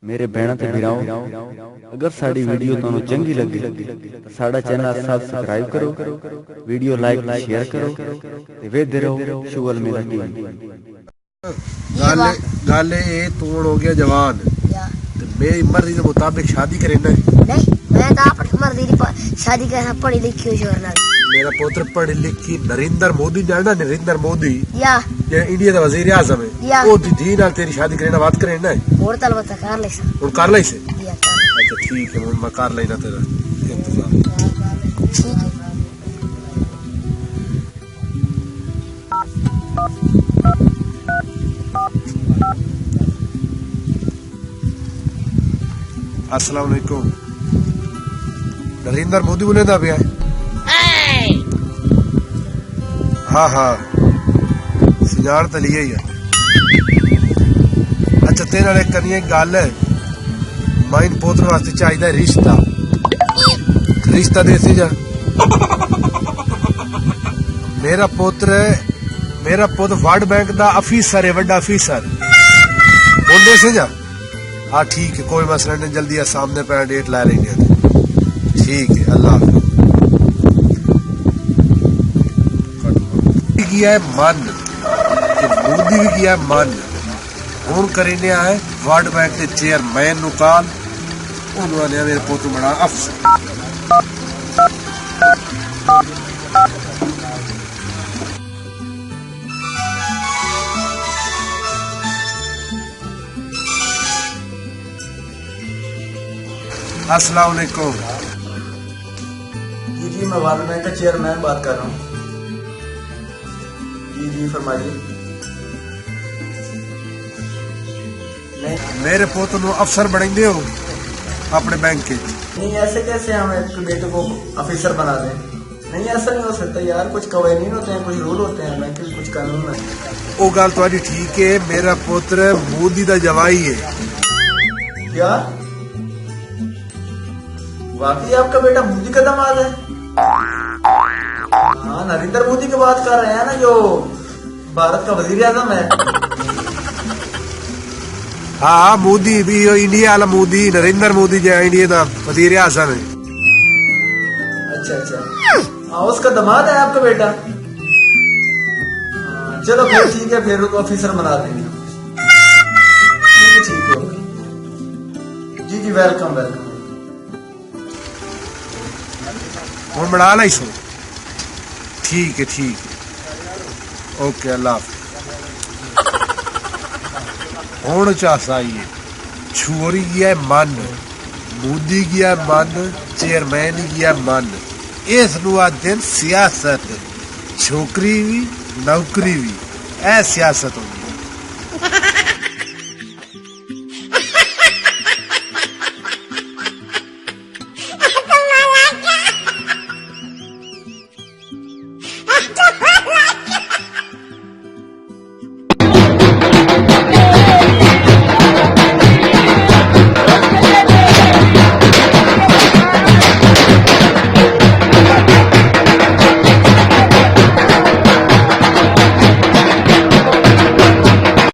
मेरे भैन ते भराओ, अगर साड़ी वीडियो तुहानू चंगी लगी तो साड़ा चैनल सब्सक्राइब करो, वीडियो लाइक शेयर करो ते वेखदे रहो शुगल मेला टीवी। गल ये तू हो गया जवान ते मेरी मर्जी के मुताबिक शादी करेना नहीं, मैं तो अपनी मर्जी की शादी करना पढ़ी लिखी हो जोर नाल। मेरा पुत्र पढ़ी लिखी नरेंद्र मोदी जानना, नरेंद्र मोदी या जे इंडिया दा वजीर आजम है, ओ दी नाल तेरी शादी करना बात करेना है और तल बता कर ले सा हुन कर लई से। या कर अच्छा ठीक है, हुन मैं कर लेना तेरा इंतजार। ठीक है। अस्सलाम वालेकुम, नरेंद्र मोदी बोले दा पिया। हाँ हाँ सियार तो लिया ही है। अच्छा तेरे नाल एक करनी गल है, माइन पोतरे वास्ते चाहिए रिश्ता, रिश्ता दे सी जा। मेरा पुत्र वर्ल्ड बैंक दा अफीसर है, बड़ा अफीसर, बोल दे सी जा। हाँ ठीक है, कोई मसला नहीं, जल्दी आ सामने पे डेट ला लेंगे। ठीक है, अल्लाह किया है मन, मोदी भी किया है मन। हूं करीने आए वर्ल्ड बैंक के चेयरमैन नु काल, उन्होंने मेरे पुत्र बना अफसर। अस्सलाम वालेकुम। जी मैं वर्ल्ड बैंक का चेयरमैन बात कर रहा हूँ। जी फरमाइए। नहीं मेरे पुत्र नु अफसर बनेंगे हो अपने बैंक के। नहीं ऐसे कैसे हम एक बेटे को ऑफिसर बना दें? नहीं ऐसा नहीं हो सकता यार, कुछ कवानीन होते हैं, कुछ रूल होते हैं बैंक के, कुछ कानून है। वो गल तुम्हारी ठीक है, मेरा पुत्र मोदी दा जवाई है। क्या वाकई आपका बेटा मोदी का दामाद है? हाँ नरेंद्र मोदी की बात कर रहे हैं ना, जो भारत का वजीर आजम है। हाँ मोदी भी इंडिया वाला मोदी, नरेंद्र मोदी जो इंडिया का वजीर आजम है। अच्छा हाँ उसका दामाद है आपका बेटा। चलो फिर ठीक है, फिर उसको ऑफिसर बना देंगे। ठीक है जी वेलकम वेलकम। हूं बना ला सो। ठीक है ठीक है, ओके अल्लाह हाफिज। हूं चासा है छोरी गया मन, मोदी गया मन, चेयरमैन गया मन। इस दिन सियासत, छोकरी भी नौकरी भी, ए सियासत होगी।